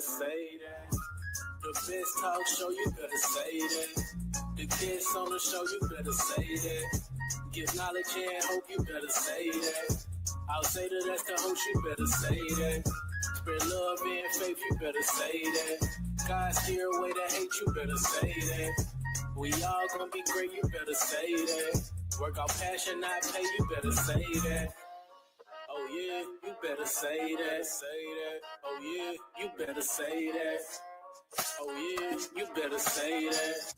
say that. The best talk show, you better say that. The kids on the show, you better say that. Give knowledge and hope, you better say that. I'll say that that's the host, you better say that. Spread love and faith, you better say that. God steer away the hate, you better say that. We all gonna be great, you better say that. Work out passion, not pay, you better say that. Oh yeah, you better say that, say that. Oh yeah, you better say that. Oh yeah, you better say that.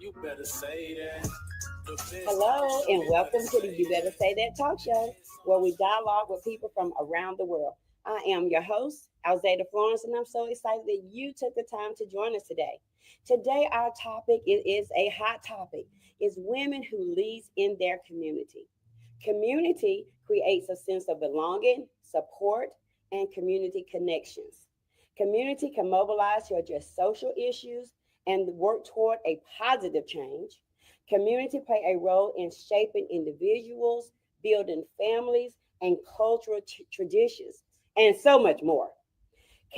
You better say that. Hello, and welcome to the You Better Say That talk show, where we dialogue with people from around the world. I am your host, Alzada Florence, and I'm so excited that you took the time to join us today. Today, our topic is a hot topic. It's women who leads in their community. Community creates a sense of belonging, support, and community connections. Community can mobilize to address social issues and work toward a positive change. Community play a role in shaping individuals, building families, and cultural traditions, and so much more.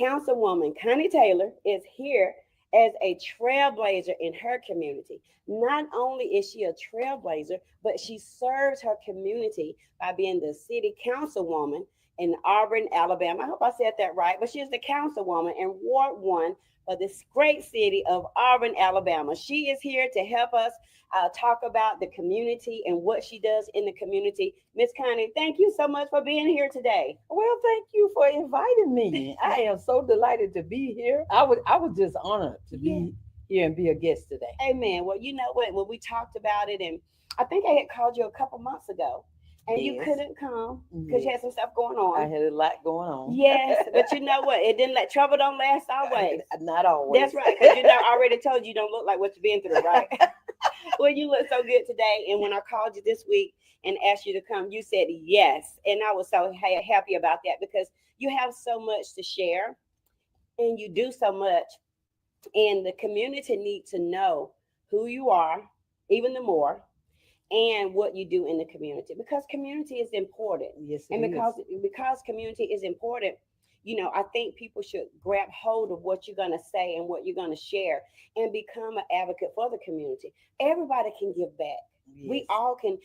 Councilwoman Connie Taylor is here as a trailblazer in her community. Not only is she a trailblazer, but she serves her community by being the city councilwoman in Auburn, Alabama. I hope I said that right, but she is the councilwoman in Ward 1 for this great city of Auburn, Alabama. She is here to help us talk about the community and what she does in the community. Miss Connie, thank you so much for being here today. Well, thank you for inviting me. I am so delighted to be here. I was just honored to be here and be a guest today. Amen. Well, you know what? When we talked about it, and I think I had called you a couple months ago, and you couldn't come because you had some stuff going on. I had a lot going on. Yes, but you know what? It didn't let trouble don't last always. Not always. That's right. Because I already told you don't look like what you've been through, right? Well, you look so good today. And when I called you this week and asked you to come, you said yes. And I was so happy about that because you have so much to share and you do so much. And the community needs to know who you are, even the more, and what you do in the community, because community is important. Yes, and because community is important, I think people should grab hold of what you're going to say and what you're going to share and become an advocate for the community. Everybody can give back. Yes. We all can.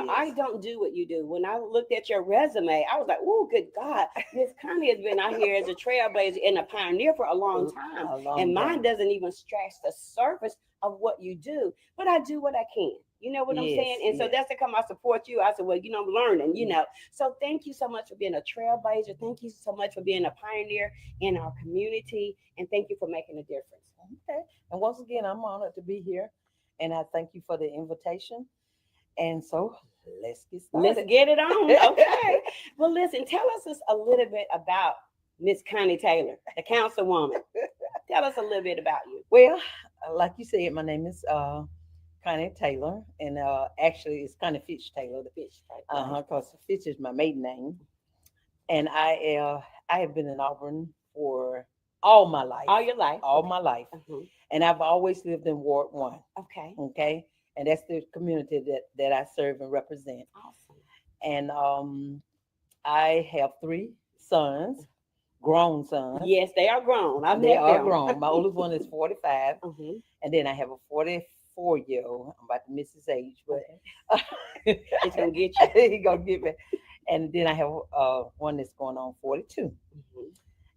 I don't do what you do. When I looked at your resume, I was like, oh, good God, Miss Connie has been out here as a trailblazer and a pioneer for a long time. Mine doesn't even scratch the surface of what you do, but I do what I can. You know what I'm saying? And so that's to come, I support you. I said, well, I'm learning, So thank you so much for being a trailblazer. Thank you so much for being a pioneer in our community. And thank you for making a difference. Okay. And once again, I'm honored to be here. And I thank you for the invitation. And so let's get started. Let's get it on. Okay. Well, listen, tell us a little bit about Miss Connie Taylor, the councilwoman. Tell us a little bit about you. Well, like you said, my name is Connie Taylor, and actually it's Connie Fitch Taylor. The Fitch, because Fitch is my maiden name, and I have been in Auburn for all my life. All your life. All my life, and I've always lived in Ward 1. Okay, and that's the community that I serve and represent. Awesome. And I have 3 sons, grown sons. Yes, they are grown. They are grown. My oldest one is 45, and then I have a 44-year-old. I'm about to miss his age, but it's gonna get you. He's gonna get me. And then I have one that's going on 42,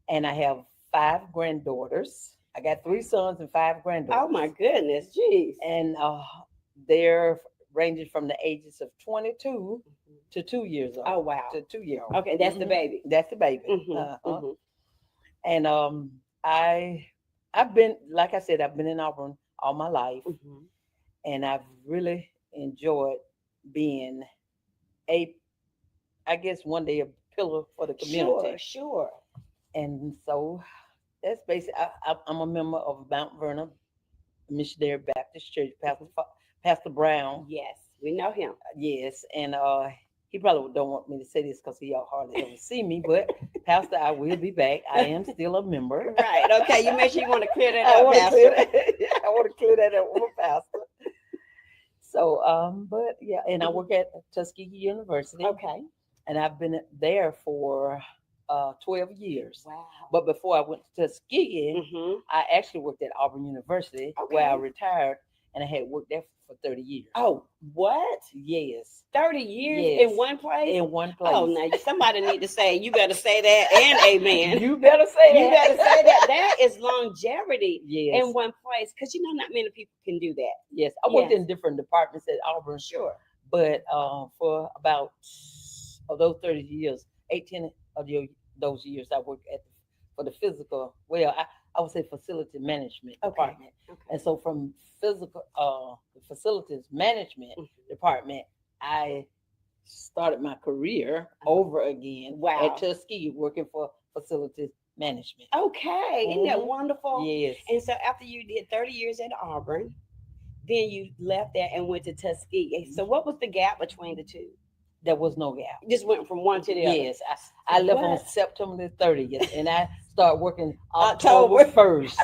and I have 5 granddaughters. I got 3 sons and 5 granddaughters. Oh my goodness, jeez! And they're ranging from the ages of 22 to 2 years old. Oh wow! To 2-year-old. Okay, that's the baby. That's the baby. And I've been, like I said, I've been in Auburn all my life, and I've really enjoyed being I guess one day a pillar for the community. Sure. And so that's basically, I'm a member of Mount Vernon Missionary Baptist Church, Pastor Brown. Yes, we know him. Yes, and he probably don't want me to say this because he hardly ever see me, but Pastor, I will be back. I am still a member. Right. Okay. You make sure you want to clear that up, Pastor. I want to clear that up with Pastor. So, but yeah, and I work at Tuskegee University. Okay. And I've been there for 12 years. Wow. But before I went to Tuskegee, Mm-hmm. I actually worked at Auburn University, where I Okay. retired, and I had worked there for 30 years. Oh, what? Yes. 30 years Yes. in one place? In one place. Oh, now somebody need to say, you better say that and amen. You better say You that. better say that. That is longevity Yes. in one place, because not many people can do that. Yes. I worked Yes. in different departments at Auburn, Sure. but for about of those 30 years, 18 of those years I worked for the physical, well, I would say facility management Okay. department. Okay. And so from physical the facilities management department, I started my career over again Wow. at Tuskegee working for facilities management. Okay. Isn't that wonderful? Yes. And so after you did 30 years at Auburn, then you left there and went to Tuskegee. So what was the gap between the two? There was no gap. You just went from one to the other. Yes, I left on What? September the 30th, and I started working October. October 1st.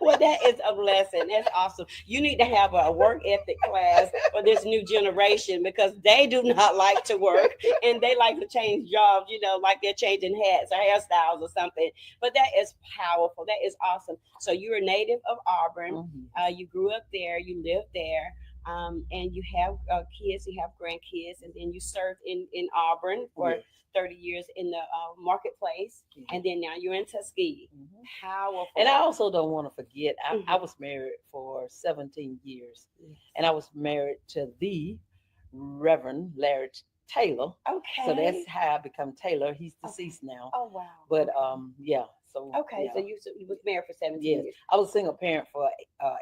Well, that is a blessing. That's awesome. You need to have a work ethic class for this new generation, because they do not like to work and they like to change jobs, like they're changing hats or hairstyles or something. But that is powerful. That is awesome. So you're a native of Auburn. Mhm. You grew up there. You lived there. And you have kids, you have grandkids, and then you served in Auburn for Yes. 30 years in the marketplace, and then now you're in Tuskegee. Mhm. Powerful. And I also don't want to forget, I Mhm. was married for 17 years, Yes. and I was married to the Reverend Larry Taylor. Okay. So that's how I become Taylor. He's deceased now. Oh wow. But yeah. So Okay, yeah. so you was married for 17 Yes, years. I was a single parent for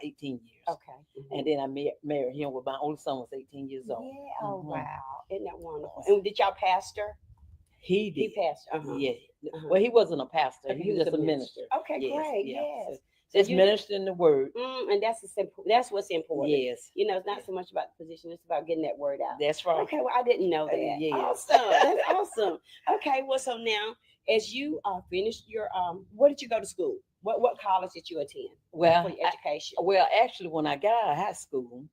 18 years. Okay. Mhm. And then I married him when my oldest son was 18 years old. Yeah. Oh Mhm. wow. Isn't that wonderful? Yes. And did y'all pastor? He He did. pastored. Uh-huh. Yeah. Uh-huh. Well, he wasn't a pastor. Okay, He was just a minister. Okay, Yes. great. Yeah. Yes. So just you- ministering the word. And that's what's important. Yes. It's not so much about the position; it's about getting that word out. That's right. Okay, well, I didn't know that. Yes. Awesome. That's awesome. Okay, well, so now as you finished your where did you go to school? What college did you attend Well, for your education? actually, when I got out of high school,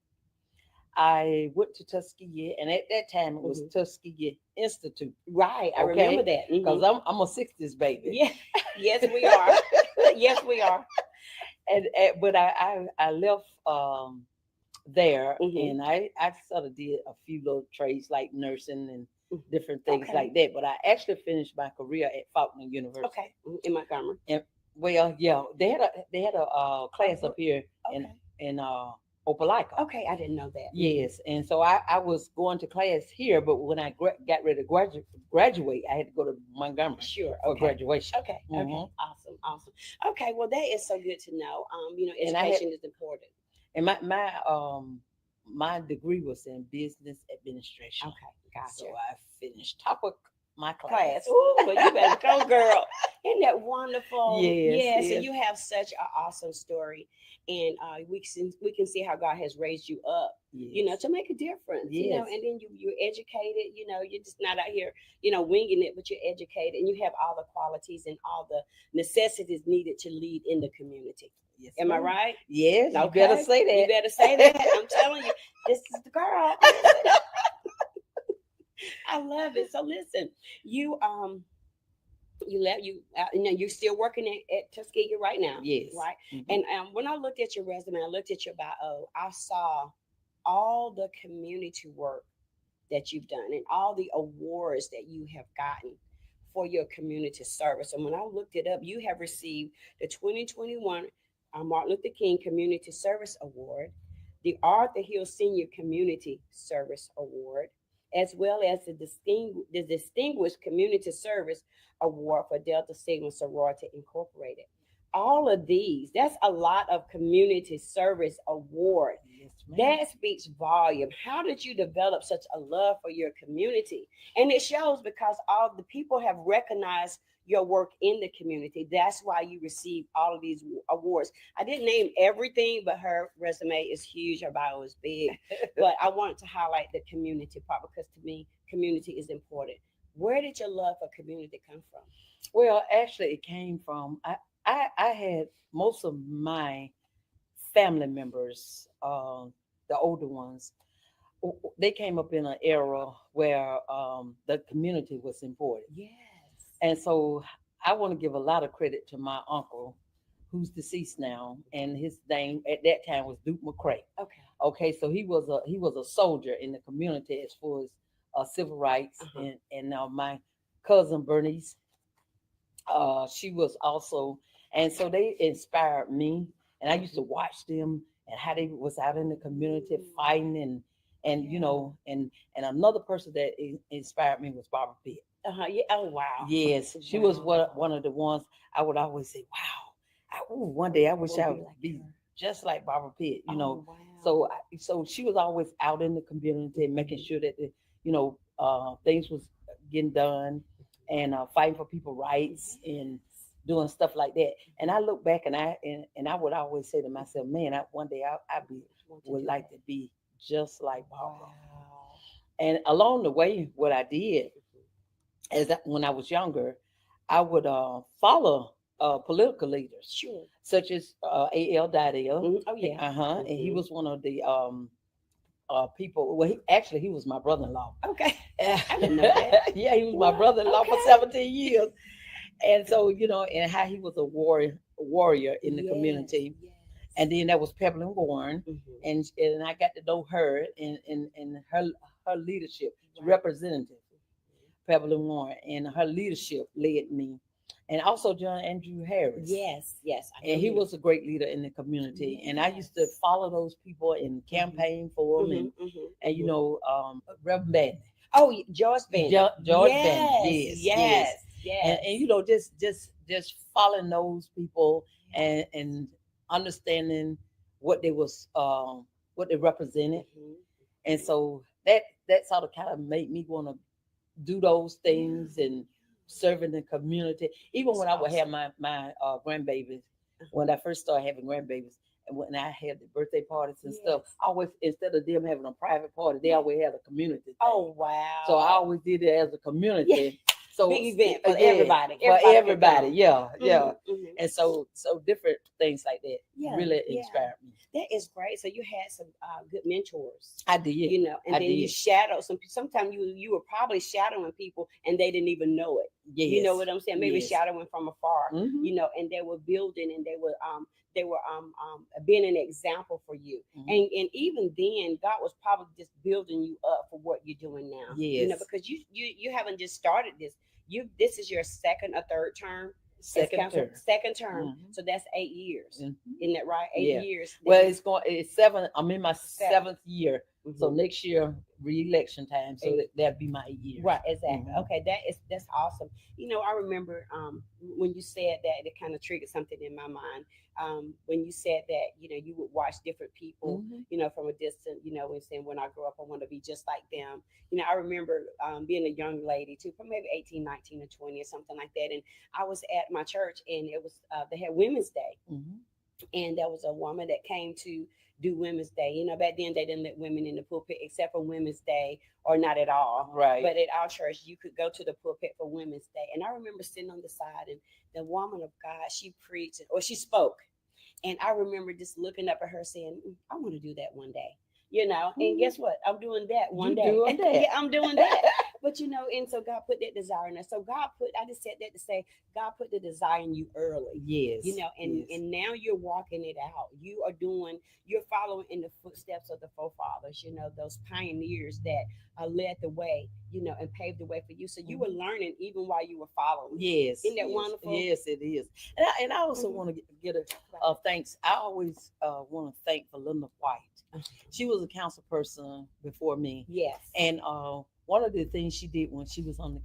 I went to Tuskegee, and at that time it was Tuskegee Institute. Right, I Okay? remember that. Because I'm a 60s baby. Yeah, yes, we are. Yes, we are. And but I left there, Mhm. and I sort of did a few little trades like nursing and different things Okay. like that. But I actually finished my career at Faulkner University. Okay, in Montgomery. And well, yeah, they had a class up here Okay. in Opelika. Okay, I didn't know that. Yes, and so I was going to class here, but when I got ready to graduate, I had to go to Montgomery Sure. for Okay. graduation. Okay. Okay. Mhm. Awesome. Okay. Well, that is so good to know. And I had- Education is important. And my degree was in business administration. Okay. Gotcha. So I finished top of my Class. class. Ooh, well, you better go, girl. Isn't that wonderful? Yes, So yes. you have such an awesome story, and we can see how God has raised you up. Yes. To make a difference. Yes. And then you're educated. You're just not out here, winging it, but you're educated, and you have all the qualities and all the necessities needed to lead in the community. Yes, Am I ma'am. right? Yes, you Okay. better say that. You better say that. I'm telling you, this is the girl. I love it. So listen, you left you're still working at Tuskegee right now. Yes. Right. Mhm. And when I looked at your resume, I looked at your bio, I saw all the community work that you've done and all the awards that you have gotten for your community service. And when I looked it up, you have received the 2021 Martin Luther King Community Service Award, the Arthur Hill Senior Community Service Award, as well as the Distinguished Community Service Award for Delta Sigma Sorority Incorporated. All of these, that's a lot of community service award. Yes, ma'am. That speaks volume. How did you develop such a love for your community? And it shows because all the people have recognized your work in the community. That's why you receive all of these awards. I didn't name everything, but her resume is huge. Her bio is big. But I wanted to highlight the community part because to me, community is important. Where did your love for community come from? Well, actually, it came from I had most of my family members, the older ones, they came up in an era where the community was important. Yes. And so I want to give a lot of credit to my uncle, who's deceased now, and his name at that time was Duke McCray. Okay. Okay, so he was a soldier in the community as far as civil rights, and my cousin Bernice, she was also, and so they inspired me, and I used to watch them and how they was out in the community fighting, and you know, and another person that inspired me was Barbara Pitt. Yeah. Oh wow. Yes, she was one of the ones I would always say, wow, one day I wish I would be just like Barbara Pitt, you know. Wow. So she was always out in the community, making sure that things was getting done, and fighting for people's rights and doing stuff like that. And I look back and I would always say to myself, man, one day I would like to be just like Barbara. Wow. And along the way, what I did when I was younger, I would follow political leaders, Sure. such as A.L. Didell. Oh yeah. And he was one of the people. Well, he was my brother-in-law. Okay. I didn't know that. Yeah, he was my brother-in-law for 17 years. And so, you know, and how he was a warrior in the community. Yes. And then there was Pebblin Warren, and I got to know her and her leadership, representative Pebblin Warren, and her leadership led me. And also John Andrew Harris. Yes. And he was a great leader in the community. Yes. And I used to follow those people and campaign for them. And you know, Reverend Bandy. Oh, George Bandy. George Bandy. Yes. And you know, just following those people and understanding what they was what they represented. And so that sort of kind of made me want to do those things and serving the community. Even when I would have my grandbabies, when I first started having grandbabies, and when I had the birthday parties and stuff, I always, instead of them having a private party, they always had a community thing. Oh wow! So I always did it as a community. Yeah. So big event for everybody. Everybody. Yeah. And so different things like that really inspired me. That is great. So you had some good mentors. I did. You know, and then you shadowed some. Sometimes you were probably shadowing people and they didn't even know it. Yes. You know what I'm saying? Maybe shadowing from afar. You know, and they were building and they were being an example for you. And even then, God was probably just building you up for what you're doing now. Yes. You know, because you haven't just started this. This is your second or third term. Second term. So that's 8 years. Isn't that right? 8 years. Well, it's 7. I'm in my 7th year. So next year, re-election time. So that'd be my 8 years. Right, exactly. Okay, that's awesome. You know, I remember when you said that, it kind of triggered something in my mind. When you said that, you know, you would watch different people, you know, from a distance, you know, and saying, when I grow up, I want to be just like them. You know, I remember being a young lady too, from maybe 18, 19 or 20 or something like that. And I was at my church and it was, they had Women's Day. And there was a woman that came to do Women's Day. You know, back then they didn't let women in the pulpit except for Women's Day, or not at all. Right. But at our church, you could go to the pulpit for Women's Day. And I remember sitting on the side, and the woman of God, she preached or she spoke. And I remember just looking up at her saying, I want to do that one day. You know, and guess what? I'm doing that one day. Yeah, I'm doing that. But you know, and so God put that desire in us. So I just said that to say, God put the desire in you early. Yes. You know, and now you're walking it out. You're following in the footsteps of the forefathers, you know, those pioneers that led the way, you know, and paved the way for you. So you were learning even while you were following. Yes. Isn't that wonderful? Yes, it is. And I also want to get a thanks. I always want to thank Belinda White. She was a council person before me. Yes. And one of the things she did when she was on the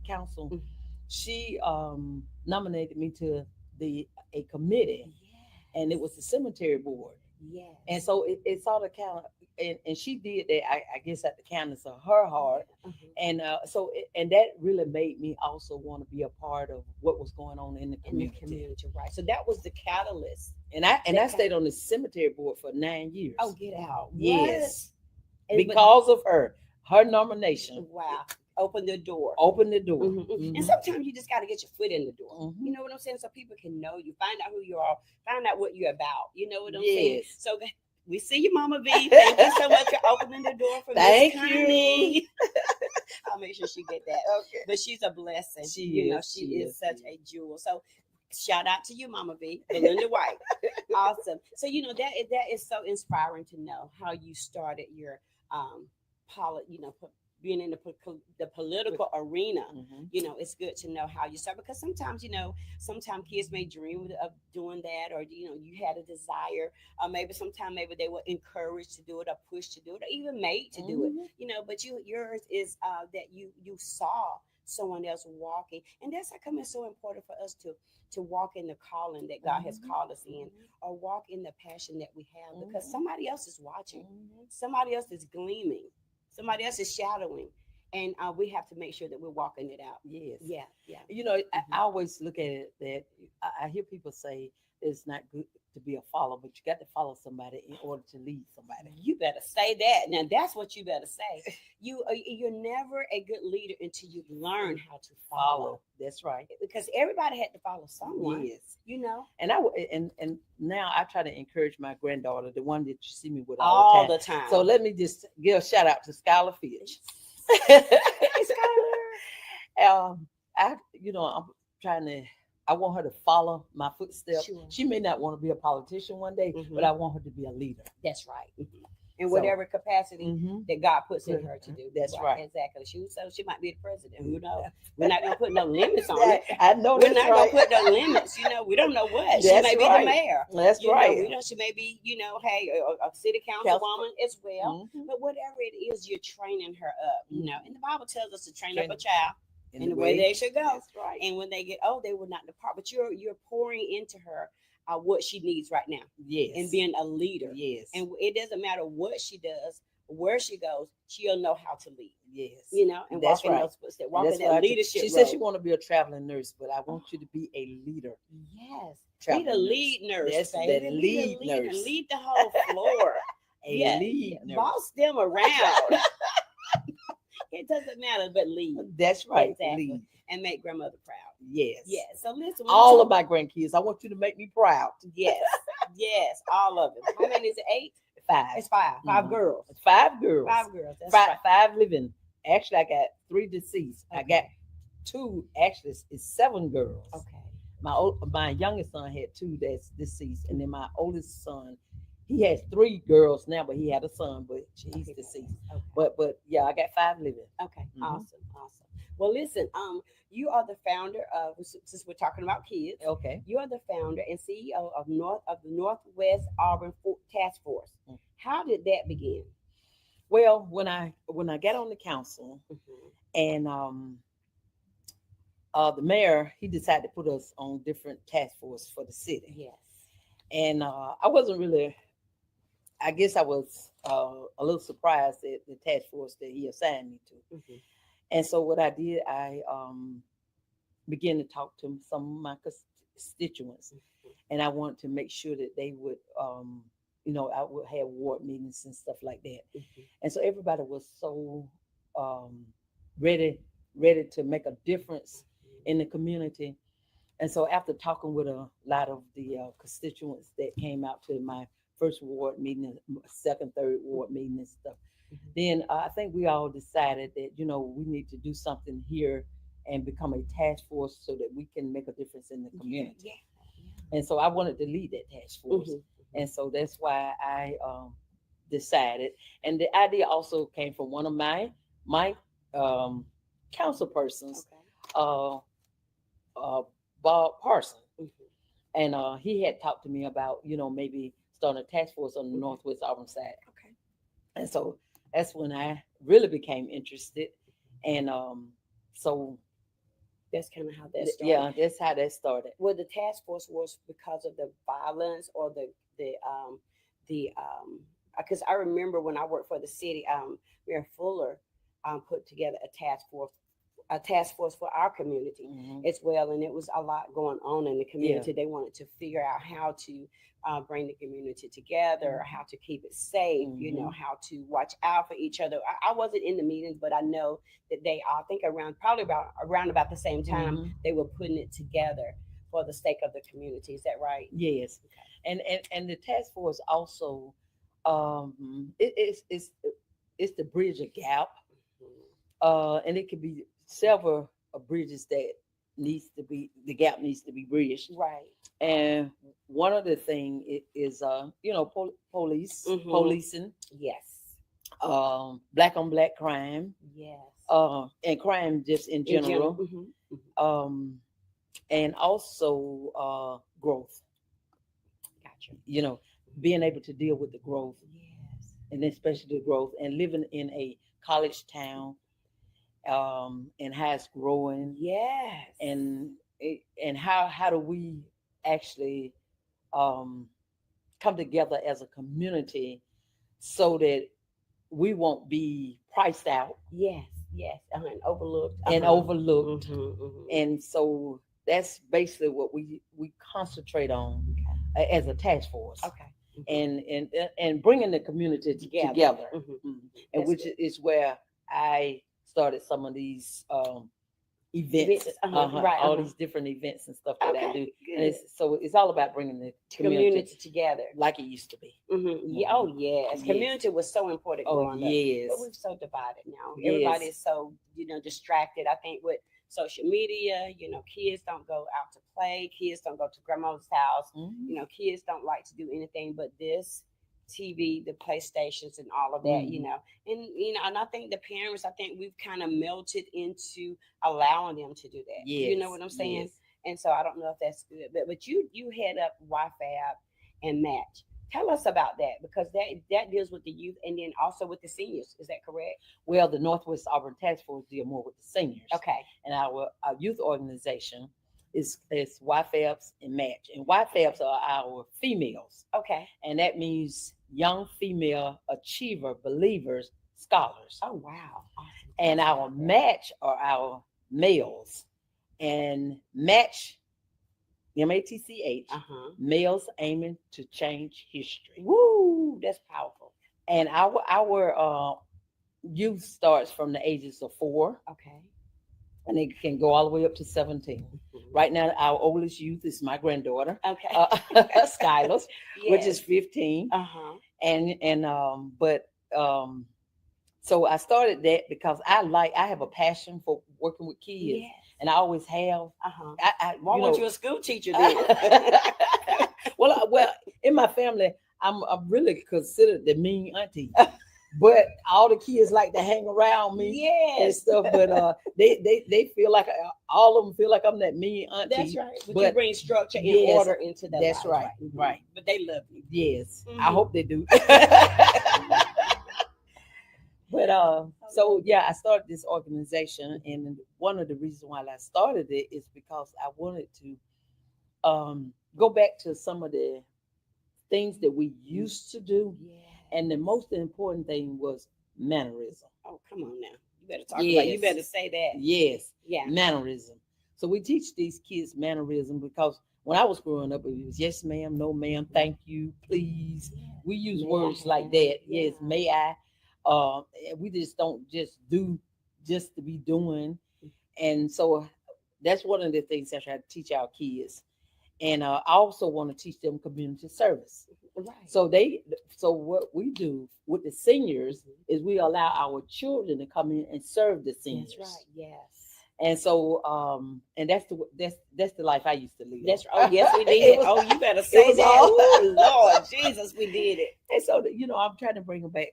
council, she nominated me to a committee, and it was the cemetery board. Yes. And so it sort of kind of, and she did that, I guess, at the kindness of her heart. And and that really made me also want to be a part of what was going on in the community. Right. So that was the catalyst. And I stayed on the cemetery board for 9 years. Oh, get out. Yes. What? Because of her nomination. Wow. Open the door. And sometimes you just got to get your foot in the door. You know what I'm saying? So people can know you, find out who you are, find out what you're about. You know what I'm saying? So we see you, Mama V. Thank you so much for opening the door for Miss Connie. I'll make sure she get that. Okay. But she's a blessing. She you know, is, she she is is, such she a jewel. So shout out to you, Mama V, Belinda White. Awesome. So that is so inspiring to know how you started your um being in the political arena. Mhm. It's good to know how you start, because sometimes kids may dream of doing that, or you had a desire, or maybe they were encouraged to do it, or pushed to do it, or even made to do it. Mhm. But yours is that you saw someone else walking, and that's how come it's so important for us to walk in the calling that God has Mhm. called us in, or walk in the passion that we have, because Mhm. somebody else is watching, Mhm. somebody else is gleaming, somebody else is shadowing, and we have to make sure that we're walking it out. Yes. Yeah, yeah. I always look at it that I hear people say it's not good to be a follower, but you got to follow somebody in order to lead somebody. You better say that. Now that's what you better say. You're never a good leader until you learn how to follow. That's right. Because everybody had to follow someone. Yes. You know, And now I try to encourage my granddaughter, the one that you see me with all all the the time. time. So let me just give a shout out to Skylar Fitch. Hey, Skylar. I'm trying to. I want her to follow my footsteps. Sure. She may not want to be a politician one day, but I want her to be a leader. That's right. In So, whatever capacity mhm. that God puts in her to do. That's right. Exactly. She might be the president. Who knows? We're not gonna put no limits on it. I know We're that's not right. gonna put no limits. We don't know what. She That's may be right. the mayor. That's right. She may be, hey, a city councilwoman as well. Mhm. But whatever it is, you're training her up. And the Bible tells us to train up a Train- child in the way they should go. That's right. And when they get old, they will not depart. But you're pouring into her what she needs right now. Yes. And being a leader. Yes. And it doesn't matter what she does, where she goes, she'll know how to lead. Yes. And That's walk in right. those footsteps, walk in that leadership. She said she want to be a traveling nurse, but I want you to be a leader. Yes. Traveling Be the lead nurse. That's baby. the Be lead nurse. And lead the whole floor. Lead nurse. Boss them around. It doesn't matter, but lead. That's right. Exactly. Lead. And make grandmother proud. Yes. Yes. So listen. All of my grandkids, I want you to make me proud. Yes. Yes. All of them. How many is it? 8? 5. It's 5. 5 Mhm. girls. 5 girls. 5 girls. That's Five, right. 5 living. Actually, I got 3 deceased. Okay. I got 2. Actually, it's 7 girls. Okay. My youngest son had 2 that's deceased, and then my oldest son, he has 3 girls now, but he had a son, but he's deceased. Okay. But yeah, I got 5 living. Okay. Mhm. Awesome. Well, listen. You are the founder of, since we're talking about kids. Okay. You are the founder and CEO of the Northwest Auburn Task Force. Mhm. How did that begin? Well, when I got on the council, and the mayor, he decided to put us on different task force for the city. Yes. And I wasn't really. I guess I was a little surprised at the task force that he assigned me to. And so what I did, I began to talk to some of my constituents, and I wanted to make sure that they would, I would have ward meetings and stuff like that. And so everybody was so ready to make a difference in the community. And so after talking with a lot of the constituents that came out to my first ward meeting, second, third ward meeting and stuff, then I think we all decided that, we need to do something here and become a task force so that we can make a difference in the community. Yeah. And so I wanted to lead that task force. And so that's why I decided. And the idea also came from one of my council persons, Bob Parson. And he had talked to me about, maybe starting a task force on the Northwest Auburn side. Okay. And so that's when I really became interested. And so that's kind of how that started. Yeah, that's how that started. Well, the task force was because of the violence or the because I remember when I worked for the city, Mayor Fuller put together a task force for our community as well, and it was a lot going on in the community. They wanted to figure out how to bring the community together, how to keep it safe, how to watch out for each other. I wasn't in the meetings, but I know that they, I think around about the same time, they were putting it together for the sake of the community. Is that right? Yes. Okay. And the task force also, it's to bridge a gap and it could be several bridges that the gap needs to be bridged. Right. And one of the thing is police, Mhm. policing, Yes. black on black crime, Yes. and crime just in In general. general, Mhm. and also growth. Gotcha. Being able to deal with the growth, Yes. and especially the growth, and living in a college town, and how it's growing, Yes. and how do we actually um, come together as a community so that we won't be priced out Yes. Yes. And overlooked. and overlooked. Mhm. And so that's basically what we concentrate on as a task force, Okay. and bringing the community together. Mhm. And That's which good. is where I started some of these events, Right. all these different events and stuff that I Okay. do. Good. And it's all about bringing the Community together. like it used to be. Yeah. Oh, yes. Yes. Community was so important Oh growing up. yes. But we're so divided now. Yes. Everybody is so, distracted. I think with social media, kids don't go out to play. Kids don't go to grandma's house. Mhm. Kids don't like to do anything but this. TV, the PlayStations, and all of that, Mhm. and I think the parents, I think we've kind of melted into allowing them to do that. You know Yes. what I'm saying? Yes. And so I don't know if that's good, but you head up YFAB and Match. Tell us about that, because that deals with the youth and then also with the seniors. Is that correct? Well, the Northwest Auburn Task Force deal more with the seniors. Okay. And our youth organization is YFABs and Match. And YFABs are our females. Okay. And that means young female achiever believers scholars. Oh wow. Awesome. And our Match are our males. And Match, MATCH, males aiming to change history. Woo, that's powerful. And our youth starts from the ages of 4, Okay. and it can go all the way up to 17. Right now, our oldest youth is my granddaughter, Okay. Skylar, which is 15. So I started that because I have a passion for working with kids, and I always have. Why weren't you a school teacher then? Well, in my family, I'm really considered the mean auntie. But all the kids like to hang around me and stuff. But they feel like all of them feel like I'm that mean auntie. That's right. But you bring structure and order into that. That's life, right. But they love you. Yes, I hope they do. But so yeah, I started this organization, and one of the reasons why I started it is because I wanted to go back to some of the things that we used to do. And the most important thing was mannerism. Oh, come on now. You better talk about it. You better say that. Yes. Yeah. Mannerism. So we teach these kids mannerism because when I was growing up, it was yes, ma'am, no, ma'am, thank you, please. We use words like that. Yes, may I. We just don't just do just to be doing. And so that's one of the things I try to teach our kids. And I also want to teach them community service. Right. So what we do with the seniors is we allow our children to come in and serve the seniors. That's right. Yes. And so and that's the life I used to live. That's right. Oh yes, we did. You better say that. Oh Lord Jesus, we did it. And so I'm trying to bring them back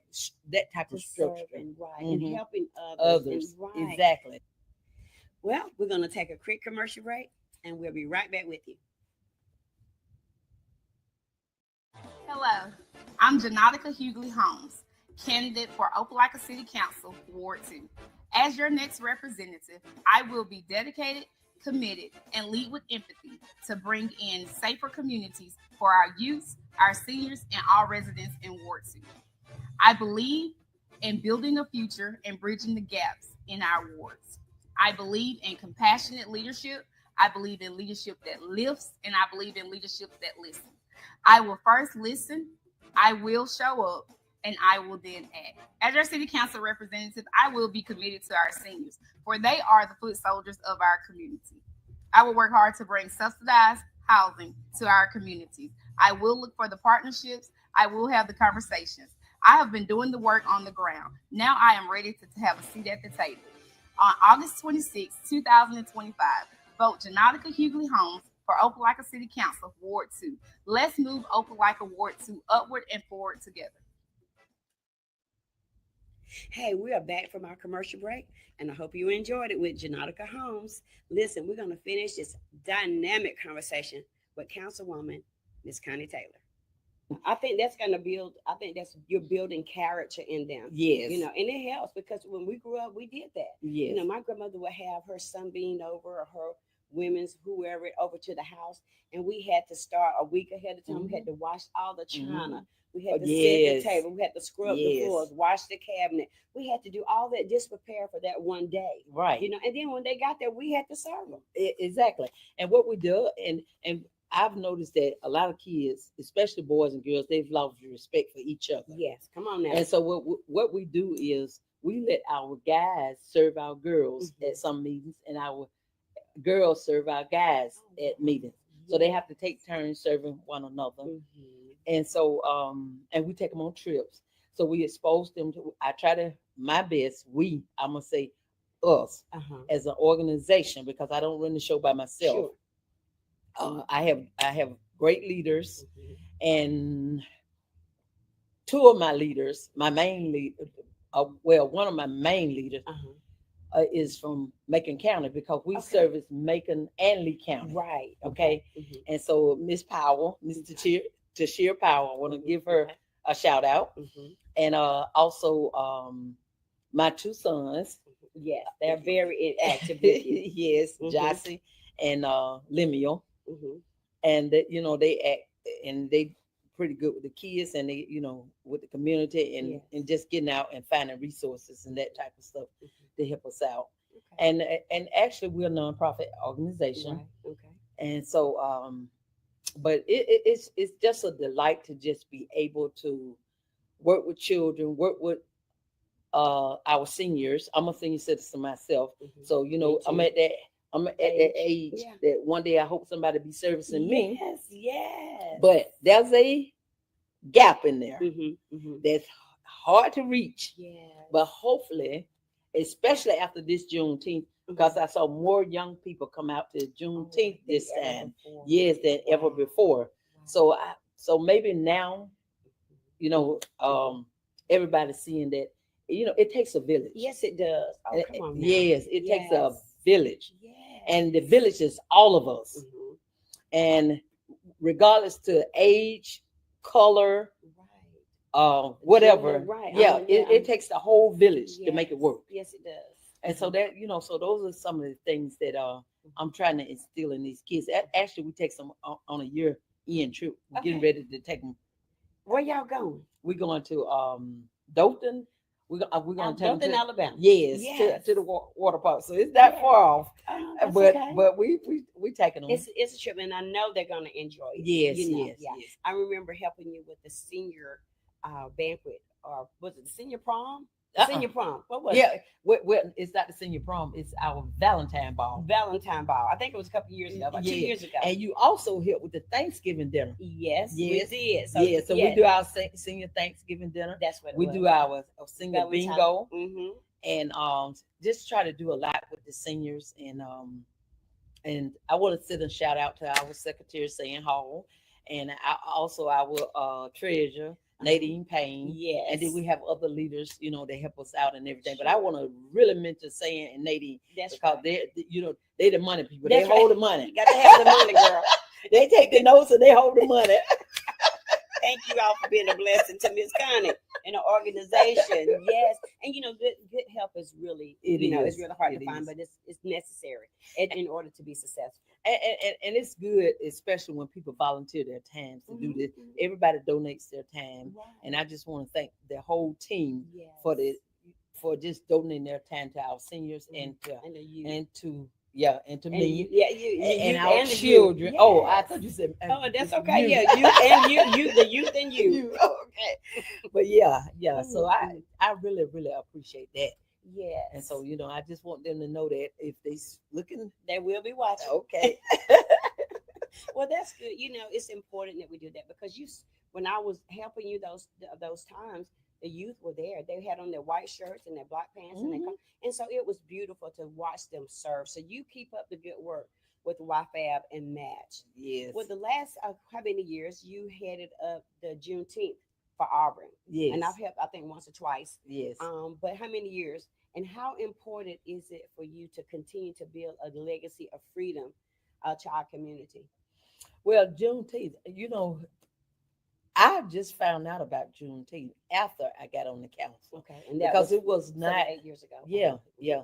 that type of structure, right, and helping others. Right. Exactly. Well, we're gonna take a quick commercial break, and we'll be right back with you. Hello, I'm Janotica Hughley Holmes, candidate for Opelika City Council, Ward 2. As your next representative, I will be dedicated, committed, and lead with empathy to bring in safer communities for our youth, our seniors, and all residents in Ward 2. I believe in building a future and bridging the gaps in our wards. I believe in compassionate leadership. I believe in leadership that lifts, and I believe in leadership that listens. I will first listen, I will show up, and I will then act. As your city council representative, I will be committed to our seniors, for they are the foot soldiers of our community. I will work hard to bring subsidized housing to our communities. I will look for the partnerships. I will have the conversations. I have been doing the work on the ground. Now I am ready to have a seat at the table. on August 26, 2025. Vote Janotica Hughley Holmes for Opelika City Council, Ward 2. Let's move Opelika Ward 2 upward and forward together. Hey, we are back from our commercial break, and I hope you enjoyed it with Janotica Holmes. Listen, we're going to finish this dynamic conversation with Councilwoman Miss Connie Taylor. I think that's going to build. I think that's you're building character in them. Yes. You know, and it helps because when we grew up, we did that. Yes. You know, my grandmother would have her sunbeam over or her women's whoever over to the house, and we had to start a week ahead of time. We had to wash all the china. We had to set the table. We had to scrub the floors, wash the cabinet. We had to do all that just prepare for that one day. Right. You know, and then when they got there, we had to serve them. Exactly. And what we do, and I've noticed that a lot of kids, especially boys and girls, they've lost respect for each other. Yes, come on now. And so what we do is we let our guys serve our girls at some meetings, and our girls serve our guys at meetings. So they have to take turns serving one another. And so, and we take them on trips. So we expose them to, I try to, my best, I'm going to say us as an organization, because I don't run the show by myself. Sure. I have great leaders, and two of my leaders, my main leader, one of my main leaders is from Macon County, because we service Macon and Lee County. Right. Okay. And so Miss Powell, Mr. Tashir Powell, I want to give her a shout out. And also my two sons. Yes, they're very active with you. Yes, Jossie and Lemuel. And that, you know, they act and they pretty good with the kids, and they, you know, with the community, and just getting out and finding resources and that type of stuff to help us out. And actually we're a nonprofit organization. Right. And so but it's just a delight to just be able to work with children, work with our seniors. I'm a senior citizen myself, so you know I'm at that age that one day I hope somebody be servicing me. Yes. But there's a gap in there that's hard to reach. But hopefully, especially after this Juneteenth, because I saw more young people come out to Juneteenth this time, than ever before. So maybe now, you know, everybody's seeing that, you know, it takes a village. Yes, it does. Oh, come on now. Yes, it takes a village. And the village is all of us. And regardless to age, color, whatever. It takes the whole village to make it work. Yes, it does. And so that, you know, so those are some of the things that I'm trying to instill in these kids. Actually, we take some on a year-end trip. We're getting ready to take them. Where y'all going? We're going to Dothan. We're going to Dothan, Alabama. Yes. To the water park. So it's not far off. But we taking them. It's a trip, and I know they're going to enjoy it. Yes. I remember helping you with the senior banquet, or was it the senior prom? Senior prom. What was it? Well, it's not the senior prom. It's our Valentine ball. I think it was a couple of years ago, about 2 years ago. And you also helped with the Thanksgiving dinner. Yes, we did. So we do our senior Thanksgiving dinner. That's what we do. Our senior bingo, and just try to do a lot with the seniors. And I want to sit and shout out to our secretary, Sam Hall, and our treasurer, Nadine Payne. And then we have other leaders, you know, they help us out and everything. But I want to really mention Sam and Nadine, because they're, you know, they the money people. They hold the money. You got to have the money, girl. They take the notes and they hold the money. Thank you all for being a blessing to Miss Connie and the organization. Yes. And you know, good help is really, it's really hard to find, but it's necessary in order to be successful. And it's good, especially when people volunteer their time to do this. Everybody donates their time. And I just want to thank the whole team for just donating their time to our seniors and to me. And our children. Oh, I thought you said. Oh, that's okay. You, the youth and you. Okay. But so I really, really appreciate that. Yeah. And so, you know, I just want them to know that if they looking, they will be watching. Okay. Well, that's good. You know, it's important that we do that, because when I was helping you those times, the youth were there. They had on their white shirts and their black pants, and so it was beautiful to watch them serve. So you keep up the good work with YFAB and Match. Yes. With the last how many years you headed up the Juneteenth for Auburn? Yes. And I've helped, I think, once or twice. Yes. But how many years? And how important is it for you to continue to build a legacy of freedom to our community? Well, Juneteenth, you know, I just found out about Juneteenth after I got on the council. Okay, and because it was not 8 years ago. Yeah, yeah.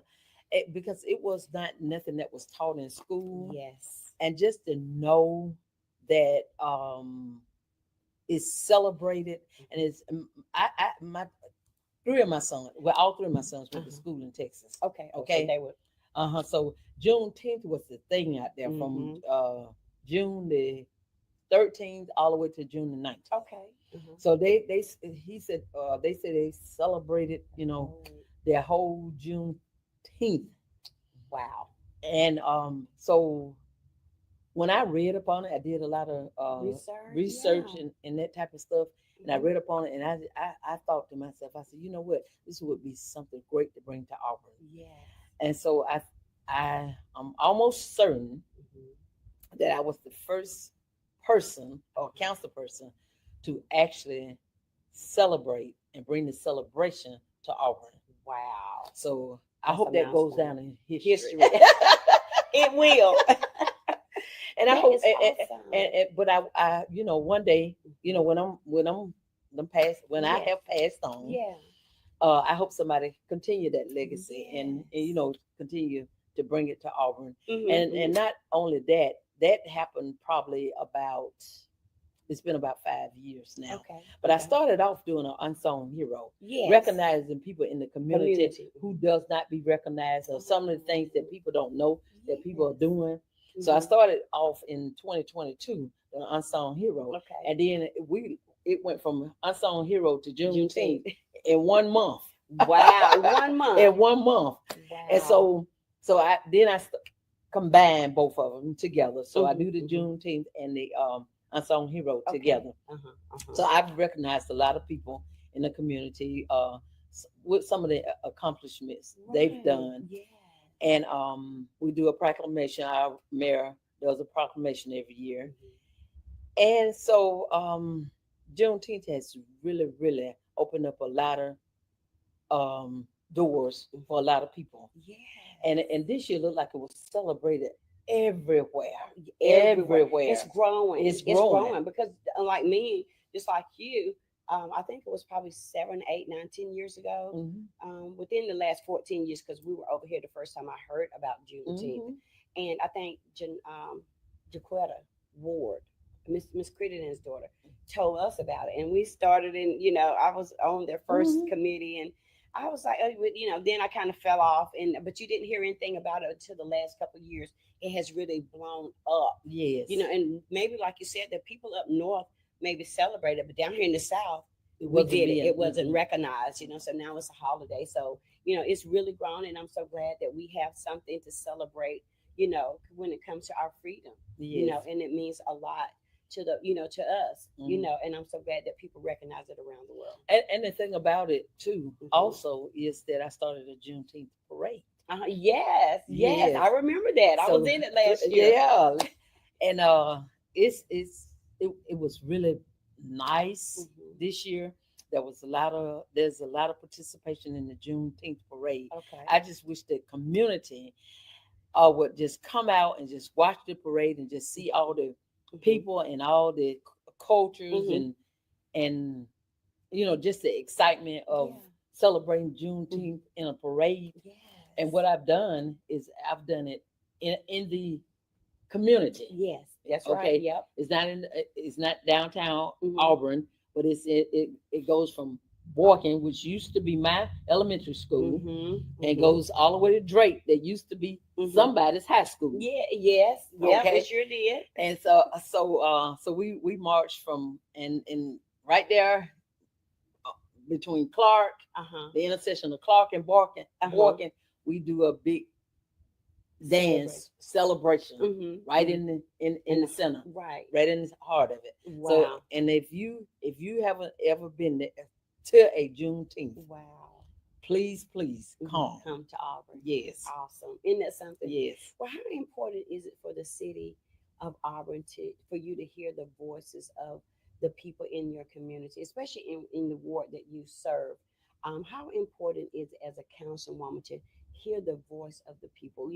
Because it was not nothing that was taught in school. Yes, and just to know that it's celebrated and it's my three of my sons, well, all three of my sons went to school in Texas. Okay. So they were. So Juneteenth was the thing out there from June the 13th all the way to June the 19th. Okay. So they said they celebrated, you know, their whole Juneteenth. Wow. And so when I read upon it, I did a lot of research and that type of stuff. And I read upon it, and I thought to myself, I said, you know what, this would be something great to bring to Auburn. Yeah. And so I'm almost certain that I was the first person or council person to actually celebrate and bring the celebration to Auburn. Wow. So I hope that goes down in history. It will. And I hope, but I, you know, one day, you know, when I have passed on, I hope somebody continue that legacy and you know, continue to bring it to Auburn. And not only that happened probably it's been about 5 years now. But I started off doing an unsung hero, recognizing people in the community who does not be recognized, or some of the things that people don't know that people are doing. So I started off in 2022, the unsung hero, and then it went from unsung hero to Juneteenth in 1 month. Wow, 1 month. In 1 month. Wow. And so I combine both of them together. So I do the Juneteenth and the unsung hero together. So I've recognized a lot of people in the community with some of the accomplishments they've done. And we do a proclamation. Our mayor does a proclamation every year. And so Juneteenth has really, really opened up a lot of doors for a lot of people. And this year looked like it was celebrated everywhere. It's growing. It's growing because unlike me, just like you, I think it was probably 7, 8, 9, 10 years ago. Within the last 14 years, because we were over here the first time I heard about Juneteenth. And I think Jaquetta Ward, Miss Crittenden's daughter, told us about it. And we started I was on their first committee, and I was like, then I kind of fell off, but you didn't hear anything about it until the last couple of years. It has really blown up. Yes. And maybe like you said, the people up north maybe celebrated, but down here in the South, it wasn't recognized, so now it's a holiday. So, it's really grown, and I'm so glad that we have something to celebrate, when it comes to our freedom, and it means a lot to to us, and I'm so glad that people recognize it around the world. And the thing about it too, also, is that I started a Juneteenth parade. Yes, I remember that. I was in it last year. Yeah, and it was really nice this year. There's a lot of participation in the Juneteenth parade. I just wish the community would just come out and just watch the parade and just see all the people and all the cultures and just the excitement of celebrating Juneteenth in a parade. And what I've done is I've done it in the community. Yes, that's right. Yep. It's not downtown Auburn, but it goes from Borkin, which used to be my elementary school, and goes all the way to Drake, that used to be somebody's high school. Yes, it sure did. And so we marched from and right there between Clark, the intersection of Clark and Borkin, we do a big dance celebration right in the center, right in the heart of it. Wow. So, and if you haven't ever been there till a Juneteenth. Wow. Please come. Come to Auburn. Yes. Awesome. Isn't that something? Yes. Well, how important is it for the city of Auburn for you to hear the voices of the people in your community, especially in the ward that you serve? How important is it as a councilwoman to hear the voice of the people?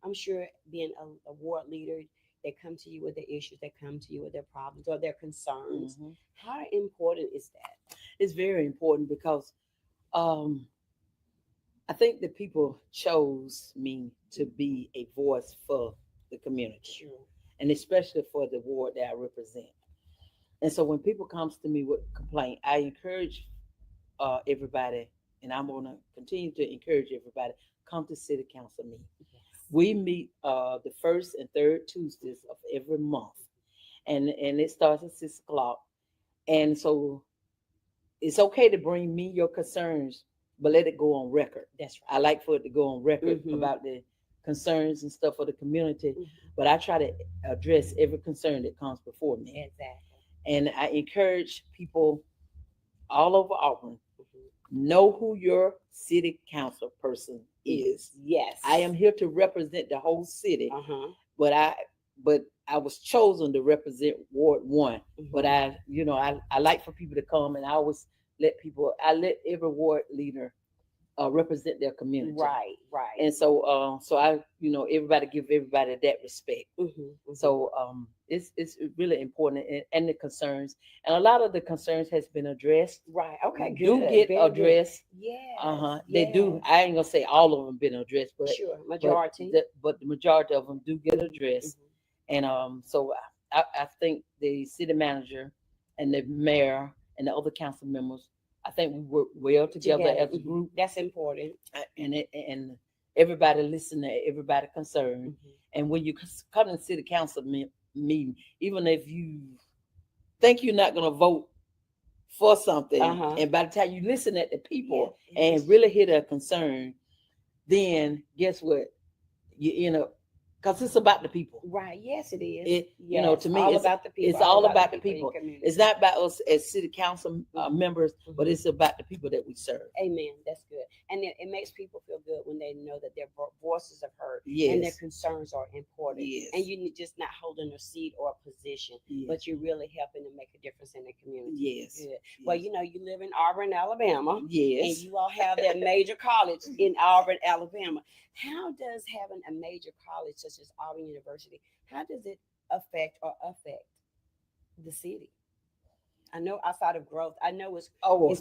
I'm sure being a ward leader, they come to you with their issues, they come to you with their problems or their concerns. Mhm. How important is that? It's very important because um, I think the people chose me to be a voice for the community, Sure. and especially for the ward that I represent. And so when people comes to me with complaint, I encourage everybody, and I'm gonna continue to encourage everybody, come to city council meeting. Yes. We meet the first and third Tuesdays of every month, and it starts at 6 o'clock. And so it's okay to bring me your concerns, but let it go on record. That's I right. like for it to go on record Mhm. about the concerns and stuff for the community, Mhm. but I try to address every concern that comes before me. Exactly. And I encourage people all over Auburn, Mhm. know who your city council person is. Yes. I am here to represent the whole city, Uh-huh. but I was chosen to represent Ward 1. But I like for people to come, and I let every ward leader represent their community. Right, right. And so I, everybody give everybody that respect. So it's really important, and the concerns, and a lot of the concerns has been addressed. Right. Okay, Do good. get Very good. addressed. Yes. They do. I ain't gonna say all of them been addressed, but Sure. Majority. but the majority of them do get addressed. Mhm. And so I think the city manager and the mayor and the other council members, I think we work well together as a Mhm. group, That's important. and everybody listen to everybody concerned. Mhm. And when you come to city council meeting, even if you think you're not going to vote for something, Uh-huh. and by the time you listen at the people Yeah. and really hear their concern, then guess what? You know, because it's about the people. Right. Yes, it is. To me, all about the people. it's all about the in people. your community. It's not about us as city council members, but Mhm. it's about the people that we serve. Amen. That's good. And it makes people feel good when they know that their voices are heard Yes. and their concerns are important. Yes. And you're just not holding a seat or a position, Yes. but you're really helping to make a difference in the community. Yes. Good. Well, you live in Auburn, Alabama. Yes. And you all have that major college in Auburn, Alabama. How does having a major college such as Auburn University, how does it affect the city? I know outside of growth, I know it's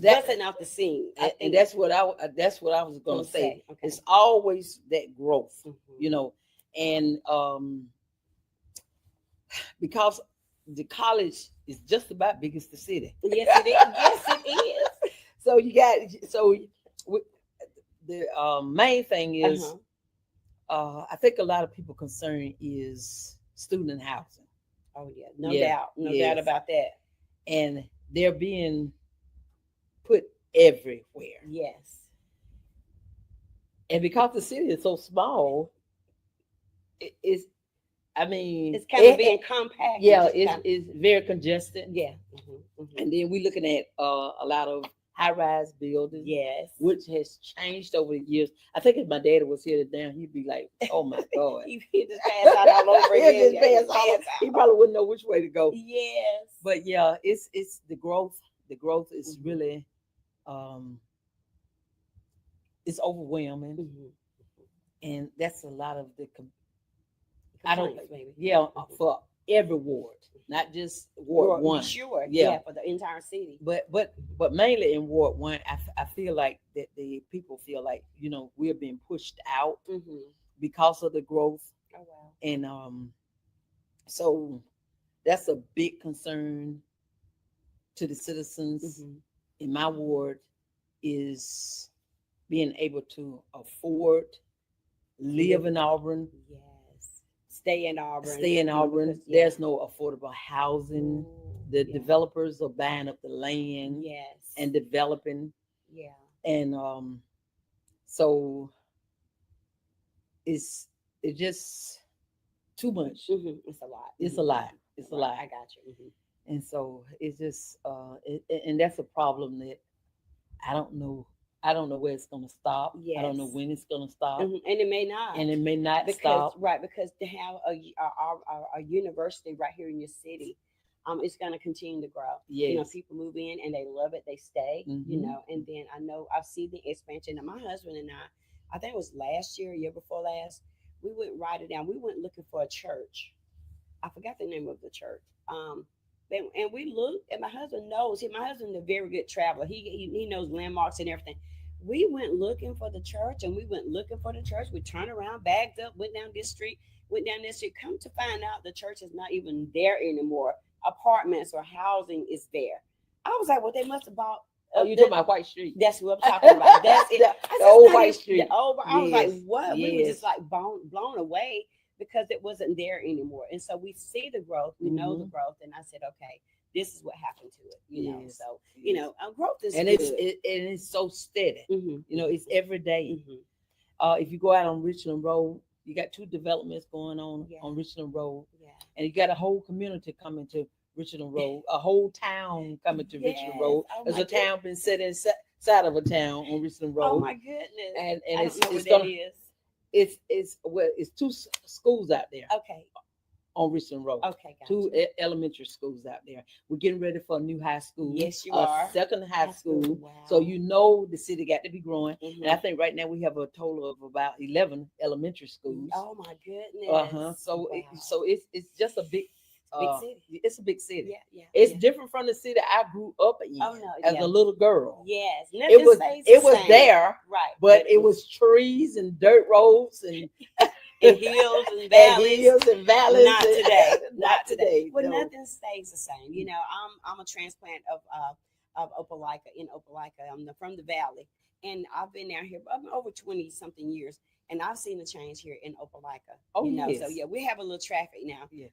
busting out the scene. And that's what I was gonna say. Okay. It's always that growth, Mhm. and because the college is just about big as the city. Yes, it is. Yes, it is. So the main thing is, I think a lot of people concern is student housing. Oh yeah, no doubt, no doubt about that. And they're being put everywhere. Yes. And because the city is so small, it's kind of being compact. Yeah, it's very congested. Yeah. And then we're looking at a lot of high-rise buildings. Yes. Which has changed over the years. I think if my daddy was here today, he'd be like, "Oh my God." He'd just pass out all over again. He probably wouldn't know which way to go. Yes. But yeah, it's the growth. The growth is really it's overwhelming. And that's a lot of the for every ward, not just Ward 1. Sure, yeah, for the entire city. But mainly in Ward 1, I feel like that the people feel like we're being pushed out because of the growth. Oh wow! And so that's a big concern to the citizens in my ward, is being able to afford live in Auburn. Yes. Stay in Auburn. Because, there's no affordable housing. The developers are buying up the land. Yes. And developing. Yeah. And so it's just too much. It's a lot. It's a lot. It's a lot. I got you. And so it's just and that's a problem that I don't know. I don't know where it's going to stop. I don't know Yes. when it's going to stop, And it may not. and it may not Because stop. right, because to have a university right here in your city, it's going to continue to grow. Yes. People move in and they love it, they stay. Mhm. And then I know I've seen the expansion. And my husband and I think it was last year, year before last, we went right it down. We went looking for a church. I forgot the name of the church. And we looked, and my husband knows. My husband's a very good traveler. He knows landmarks and everything. We went looking for the church, and we went looking for the church. We turned around, bagged up, went down this street, went down this street. Come to find out, the church is not even there anymore. Apartments or housing is there. I was like, well, they must have bought. Oh, you talking about White Street? That's what I'm talking about. That's it. The old White Street. I was like, Yes, what? We were yes. just like blown away because it wasn't there anymore. And so we see the growth, we know the Mhm. growth, and I said, okay, this is what happened to it. Yes, So yes. growth is And good. it's so steady. Mm-hmm. It's every day. Mm-hmm. If you go out on Richland Road, you got two developments going on Yeah. on Richland Road, Yeah. and you got a whole community coming to Richland Road, a whole town coming to Richland Yes. Road. Oh, There's my a town been set inside of a town on Richland Oh Road, my goodness. and I it's don't know it's where that gonna is. it's two schools out there Okay. on Richland Road. Okay, gotcha. Two elementary schools out there. We're getting ready for a new high school. Yes, you a are. second high school. Wow. So the city got to be growing. Mhm. And I think right now we have a total of about 11 elementary schools. Oh my goodness. So Wow. it's just a big city. It's a big city. Yeah, yeah. It's yeah. different from the city I grew up in Oh, no, as yeah. a little girl. Yes. It Nothing was stays it the was same. there, Right. but it was trees and dirt roads and and hills and and valleys. hills and valleys. Not and- today. Not today. Well, no. nothing stays the same. I'm a transplant of Opelika in Opelika. I'm from the valley, and I've been down here over 20 something years, and I've seen a change here in Opelika. Oh, So yes. yeah, we have a little traffic now. Yeah.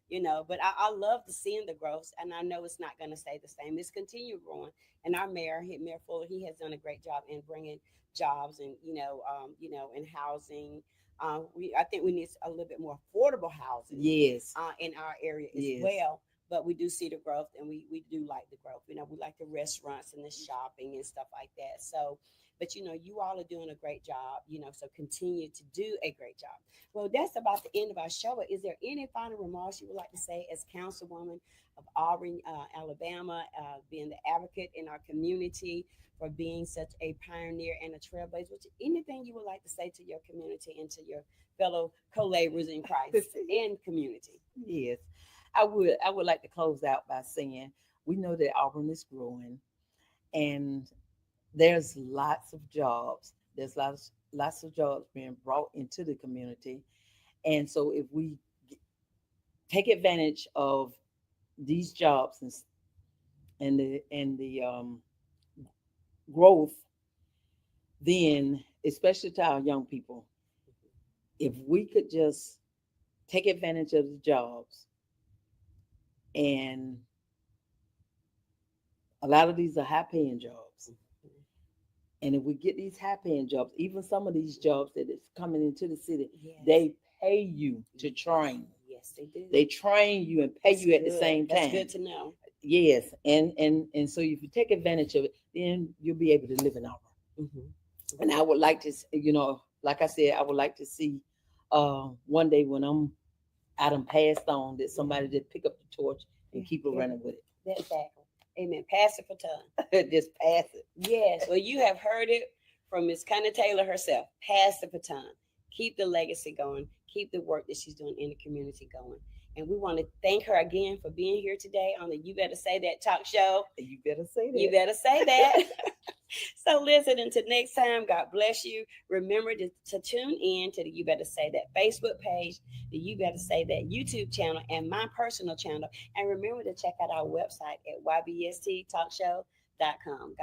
But I love to seeing the growth, and I know it's not going to stay the same. It's continue growing, and our mayor, Mayor Fuller, he has done a great job in bringing jobs and and housing. I think we need a little bit more affordable housing Yes. in our area as Yes. well. But we do see the growth, and we do like the growth. We like the restaurants and the shopping and stuff like that. So, but you all are doing a great job. So continue to do a great job. Well, that's about the end of our show. But is there any final remarks you would like to say as Councilwoman of Auburn, Alabama, being the advocate in our community, for being such a pioneer and a trailblazer? Anything you would like to say to your community and to your fellow co-laborers in Christ and community? Yes. I would like to close out by saying we know that Auburn is growing, and there's lots of jobs. There's lots of jobs being brought into the community, and so if we take advantage of these jobs and the growth, then especially to our young people, if we could just take advantage of the jobs, and a lot of these are high paying jobs. And if we get these high paying jobs, even some of these jobs that is coming into the city, Yes. they pay you to train. Yes, they do. They train you and pay That's you at the good. same time. That's good to know. Yes. And so if you take advantage of it, then you'll be able to live in Auburn. Mm-hmm. And I would like to, like I said, I would like to see one day when I'm out and passed on, that somebody just pick up the torch and keep it running with That's exactly. Amen. Pass it for time. it. Just pass it. Yes. Well, you have heard it from Miss Connie Taylor herself. Pass the baton. Keep the legacy going. Keep the work that she's doing in the community going. And we want to thank her again for being here today on the You Better Say That talk show. You better say that. You better say that. So listen, until next time, God bless you. Remember to tune in to the You Better Say That Facebook page, the You Better Say That YouTube channel, and my personal channel. And remember to check out our website at ybstalkshow.com. God